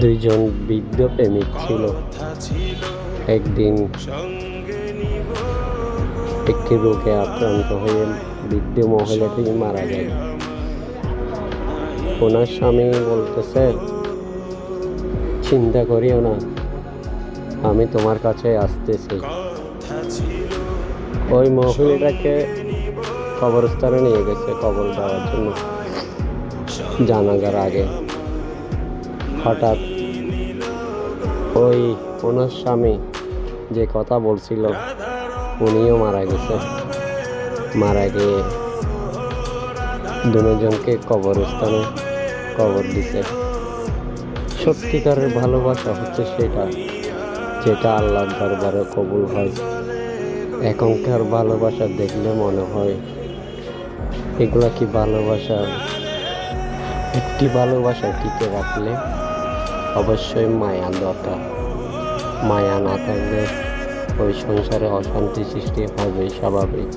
দুইজন বৃদ্ধ প্রেমিক ছিল। একদিন একটি রোগে আক্রান্ত হয়ে বৃদ্ধ মহিলাটি মারা যায়। ওনার স্বামী বলতেছে, চিন্তা করিও না, আমি তোমার কাছে আসতেছি। ওই মহিলাটাকে কবরস্থানে নিয়ে গেছে কবর দেওয়ার জন্য। জানাজার আগে হঠাৎ ওনার স্বামী যে কথা বলছিল উনিও মারা গেছে। মারা গিয়ে দুজনকে কবরস্থানে কবর দিছে। সত্যিকারের ভালোবাসা হচ্ছে সেটা, যেটা আল্লাহর দরবারে কবুল হয়। এখনকার ভালোবাসা দেখলে মনে হয় এগুলা কি ভালোবাসা? একটি ভালোবাসা টিকে রাখলে অবশ্যই মায়া দরকার। মায়া না থাকলে ওই সংসারে অশান্তি সৃষ্টি হবে স্বাভাবিক।